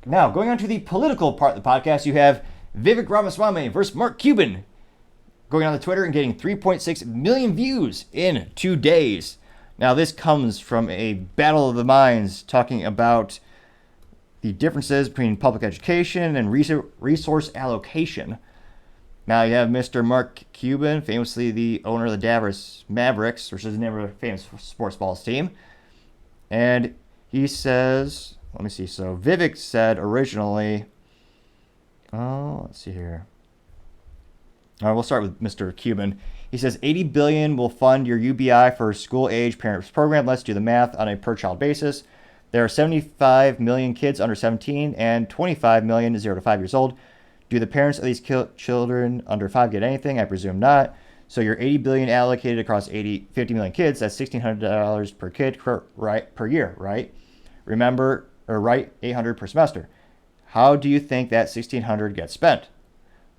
Now, going on to the political part of the podcast, you have Vivek Vs Mark Cuban going on the Twitter and getting 3.6 million views in 2 days. Now, this comes from a battle of the minds talking about the differences between public education and resource allocation. Now, you have Mr. Mark Cuban, famously the owner of the Dallas Mavericks, which is the name of a famous sports balls team. And he says, let me see. So, Vivek said originally, let's see here. All right, we'll start with Mr. Cuban. He says $80 billion will fund your UBI for school-age parents program. Let's do the math on a per-child basis. There are 75 million kids under 17 and 25 million 0 to 5 years old. Do the parents of these children under 5 get anything? I presume not. So your $80 billion allocated across 50 million kids, that's $1,600 per kid per year, right? Remember, or right, $800 per semester. How do you think that $1,600 gets spent?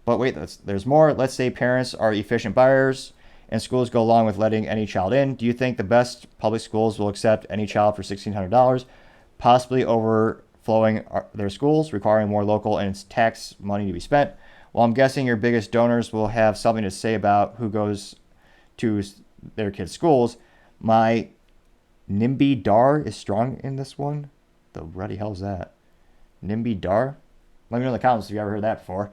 But wait, there's more. Let's say parents are efficient buyers and schools go along with letting any child in. Do you think the best public schools will accept any child for $1,600, possibly overflowing their schools, requiring more local and tax money to be spent? Well, I'm guessing your biggest donors will have something to say about who goes to their kids' schools. My NIMBY DAR is strong in this one. The bloody hell is that? NIMBY DAR? Let me know in the comments if you ever heard that before.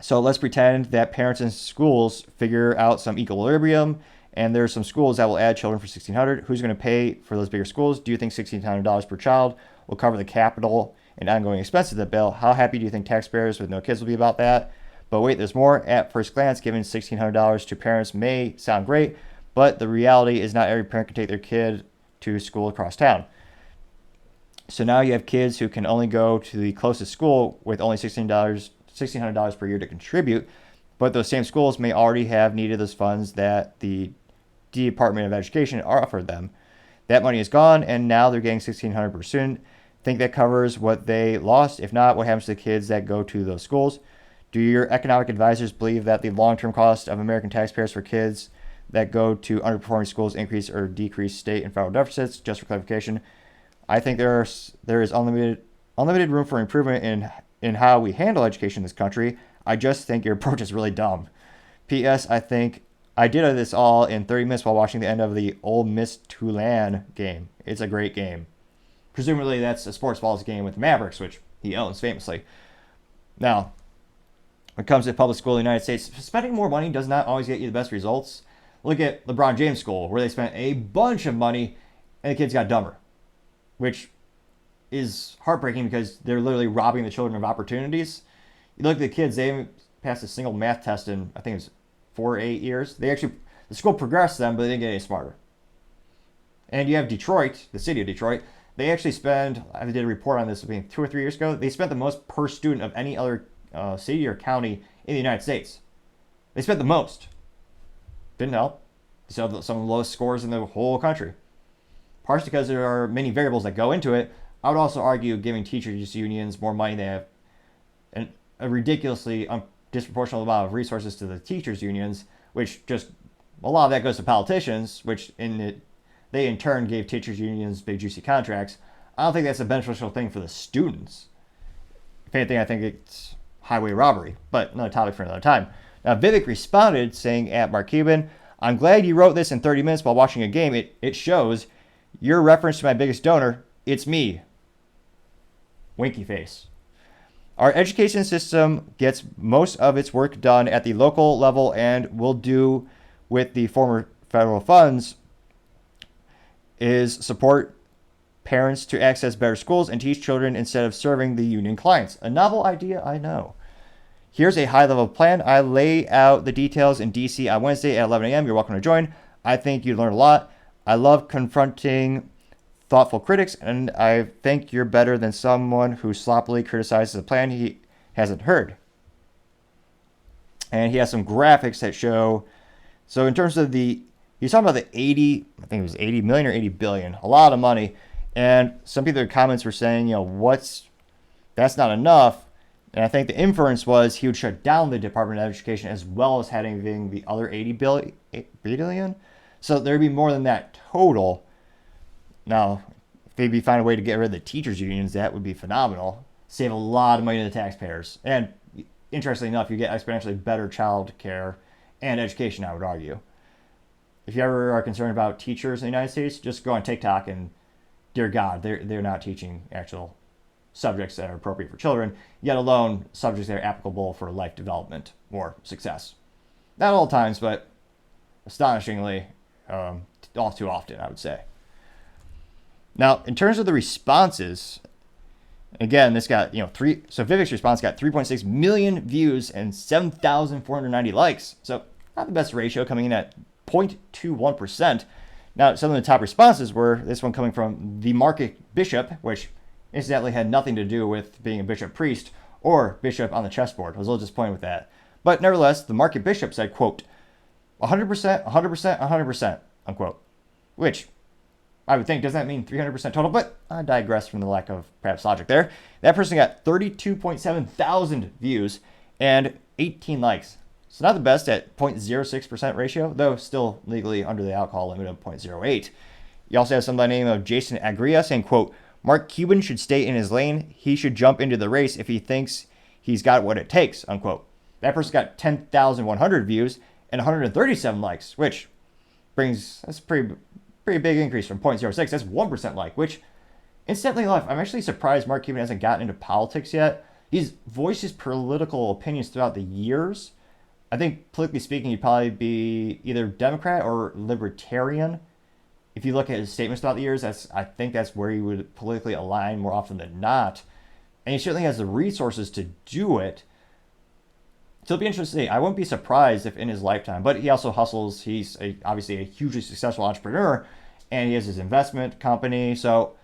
So let's pretend that parents and schools figure out some equilibrium, and there's some schools that will add children for $1,600. Who's going to pay for those bigger schools? Do you think $1,600 per child will cover the capital and ongoing expenses of the bill? How happy do you think taxpayers with no kids will be about that? But wait, there's more. At first glance, giving $1,600 to parents may sound great, but the reality is not every parent can take their kid to school across town. So now you have kids who can only go to the closest school with only $1,600 per year to contribute, but those same schools may already have needed those funds that the Department of Education offered them. That money is gone, and now they're getting $1,600 per student. Think that covers what they lost? If not, what happens to the kids that go to those schools? Do your economic advisors believe that the long-term cost of American taxpayers for kids that go to underperforming schools increase or decrease state and federal deficits? Just for clarification, I think there is unlimited room for improvement in how we handle education in this country. I just think your approach is really dumb. P.S. I think I did this all in 30 minutes while watching the end of the Ole Miss Tulane game. It's a great game. Presumably that's a sports balls game with Mavericks, which he owns famously. Now, when it comes to public school in the United States, spending more money does not always get you the best results. Look at LeBron James' school, where they spent a bunch of money and the kids got dumber, which is heartbreaking because they're literally robbing the children of opportunities. You look at the kids, they haven't passed a single math test in, I think it's 4 or 8 years. The school progressed them, but they didn't get any smarter. And you have Detroit, the city of Detroit. They actually spend, I did a report on this, I think 2 or 3 years ago, they spent the most per student of any other city or county in the United States. They spent the most. Didn't help. They still have some of the lowest scores in the whole country. Partially because there are many variables that go into it. I would also argue giving teachers unions more money, they have a ridiculously disproportionate amount of resources to the teachers unions, which just a lot of that goes to politicians, which they in turn gave teachers unions big juicy contracts. I don't think that's a beneficial thing for the students. If anything, I think it's highway robbery, but another topic for another time. Now, Vivek responded saying at Mark Cuban, I'm glad you wrote this in 30 minutes while watching a game. It shows your reference to my biggest donor. It's me. Winky face. Our education system gets most of its work done at the local level and will do with the former federal funds is support parents to access better schools and teach children instead of serving the union clients. A novel idea, I know. Here's a high-level plan. I lay out the details in DC on Wednesday at 11 a.m. You're welcome to join. I think you learn a lot. I love confronting thoughtful critics, and I think you're better than someone who sloppily criticizes a plan he hasn't heard. And he has some graphics that show, so in terms of he's talking about the 80, I think it was 80 million or 80 billion, a lot of money. And some people in the comments were saying, that's not enough. And I think the inference was he would shut down the Department of Education as well as having the other 80 billion. So there'd be more than that total. Now, maybe find a way to get rid of the teachers' unions, that would be phenomenal. Save a lot of money to the taxpayers. And interestingly enough, you get exponentially better child care and education, I would argue. If you ever are concerned about teachers in the United States, just go on TikTok and, dear God, they're not teaching actual subjects that are appropriate for children, yet alone subjects that are applicable for life development or success. Not all times, but astonishingly, all too often, I would say. Now, in terms of the responses, again, this got, so Vivek's response got 3.6 million views and 7,490 likes. So not the best ratio, coming in at 0.21%. Now, some of the top responses were this one coming from the Market Bishop, which incidentally had nothing to do with being a bishop priest or bishop on the chessboard. I was a little disappointed with that. But nevertheless, the Market Bishop said, quote, 100%, 100%, 100%, unquote. Which I would think, does that mean 300% total? But I digress from the lack of perhaps logic there. That person got 32.7 thousand views and 18 likes. So not the best at 0.06% ratio, though still legally under the alcohol limit of 0.08. You also have somebody by the name of Jason Agria saying, quote, Mark Cuban should stay in his lane. He should jump into the race if he thinks he's got what it takes, unquote. That person got 10,100 views and 137 likes, which that's a pretty big increase from 0.06. That's 1% like, which, incidentally enough, I'm actually surprised Mark Cuban hasn't gotten into politics yet. He's voiced his political opinions throughout the years. I think, politically speaking, he'd probably be either Democrat or Libertarian. If you look at his statements throughout the years, I think that's where he would politically align more often than not. And he certainly has the resources to do it. So it'll be interesting to see. I wouldn't be surprised if in his lifetime, but he also hustles. He's obviously a hugely successful entrepreneur, and he has his investment company. So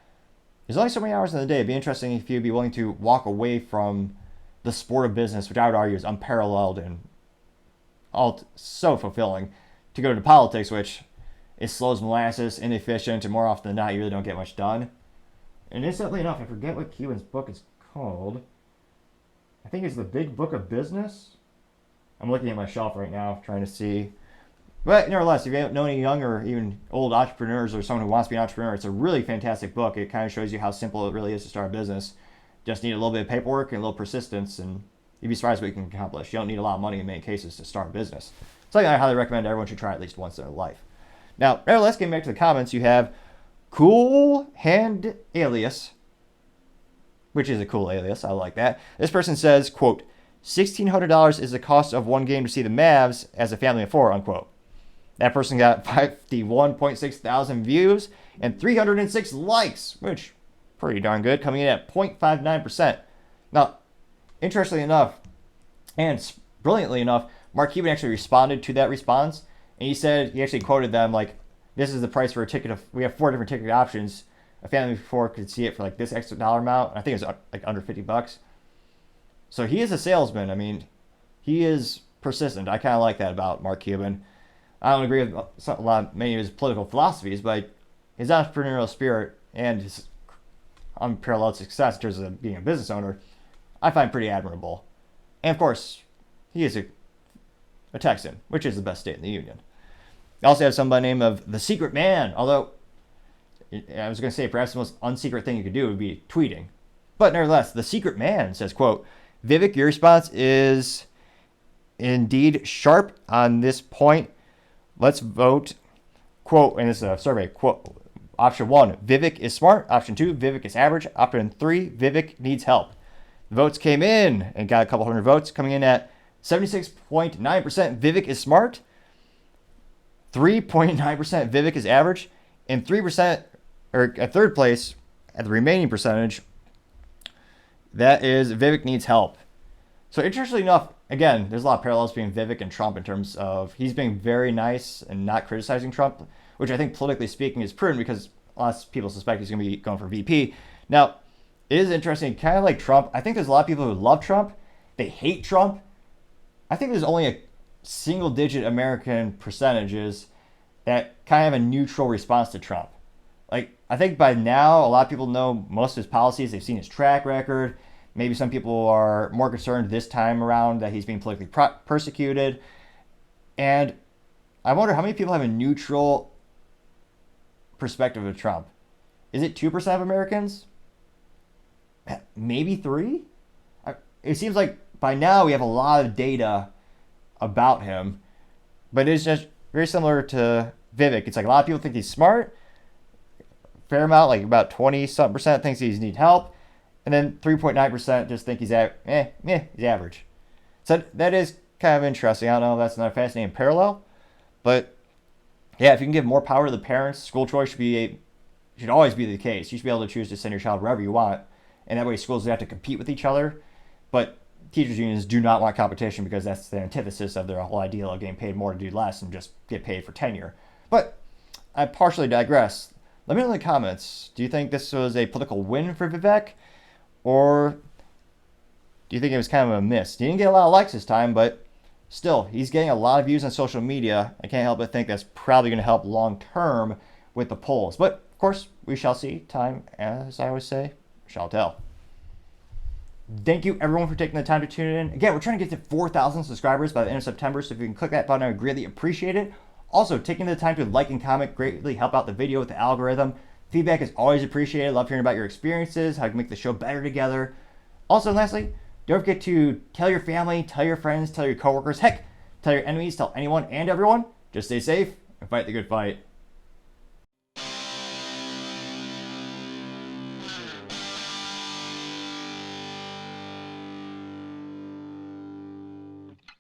there's only so many hours in the day. It'd be interesting if he'd be willing to walk away from the sport of business, which I would argue is unparalleled and all so fulfilling, to go to politics, which is slow as molasses, inefficient, and more often than not, you really don't get much done. And incidentally enough, I forget what Cuban's book is called. I think it's The Big Book of Business. I'm looking at my shelf right now, trying to see. But nevertheless, if you know any young or even old entrepreneurs or someone who wants to be an entrepreneur, it's a really fantastic book. It kind of shows you how simple it really is to start a business. Just need a little bit of paperwork and a little persistence, and you'd be surprised what you can accomplish. You don't need a lot of money in many cases to start a business. Something I highly recommend everyone should try at least once in their life. Now, nevertheless, getting back to the comments, you have Cool Hand Alias, which is a cool alias. I like that. This person says, quote, $1,600 is the cost of one game to see the Mavs as a family of four, unquote. That person got 51.6 thousand views and 306 likes, which pretty darn good, coming in at 0.59%. Now, interestingly enough, and brilliantly enough, Mark Cuban actually responded to that response, and he actually quoted them like, this is the price for a ticket. We have 4 different ticket options. A family of 4 could see it for like this extra dollar amount. I think it was like under $50. So he is a salesman. I mean, he is persistent. I kind of like that about Mark Cuban. I don't agree with many of his political philosophies, but his entrepreneurial spirit and his unparalleled success in terms of being a business owner, I find pretty admirable. And of course, he is a Texan, which is the best state in the union. I also have somebody named of The Secret Man, although I was going to say perhaps the most unsecret thing you could do would be tweeting. But nevertheless, The Secret Man says, quote, Vivek, your response is indeed sharp on this point. Let's vote, quote, and this is a survey, quote, option 1, Vivek is smart. Option 2, Vivek is average. Option 3, Vivek needs help. The votes came in and got a couple hundred votes, coming in at 76.9% Vivek is smart, 3.9% Vivek is average, and 3%, or at third place, at the remaining percentage, that is Vivek needs help. So interestingly enough, again, there's a lot of parallels between Vivek and Trump in terms of he's being very nice and not criticizing Trump, which I think politically speaking is prudent because a lot of people suspect he's going to be going for VP. Now, it is interesting, kind of like Trump. I think there's a lot of people who love Trump. They hate Trump. I think there's only a single-digit American percentages that kind of have a neutral response to Trump. Like, I think by now, a lot of people know most of his policies. They've seen his track record. Maybe some people are more concerned this time around that he's being politically persecuted. And I wonder how many people have a neutral perspective of Trump. Is it 2% of Americans? Maybe 3? It seems like by now we have a lot of data about him, but it's just very similar to Vivek. It's like a lot of people think he's smart, fair amount, like about 20-something percent thinks he needs help, and then 3.9% just think he's he's average. So that is kind of interesting. I don't know if that's not a fascinating parallel, but yeah, if you can give more power to the parents, school choice should always be the case. You should be able to choose to send your child wherever you want, and that way schools don't have to compete with each other. But teachers unions do not want competition because that's the antithesis of their whole ideal of getting paid more to do less and just get paid for tenure. But I partially digress. Let me know in the comments. Do you think this was a political win for Vivek, or do you think it was kind of a miss? He didn't get a lot of likes this time, but still, he's getting a lot of views on social media. I can't help but think that's probably going to help long term with the polls. But of course, we shall see. Time, as I always say, shall tell. Thank you everyone for taking the time to tune in. Again, we're trying to get to 4,000 subscribers by the end of September, so if you can click that button, I would greatly appreciate it. Also, taking the time to like and comment greatly help out the video with the algorithm. Feedback is always appreciated. Love hearing about your experiences, how you can make the show better together. Also, lastly, don't forget to tell your family, tell your friends, tell your coworkers, heck, tell your enemies, tell anyone and everyone. Just stay safe and fight the good fight.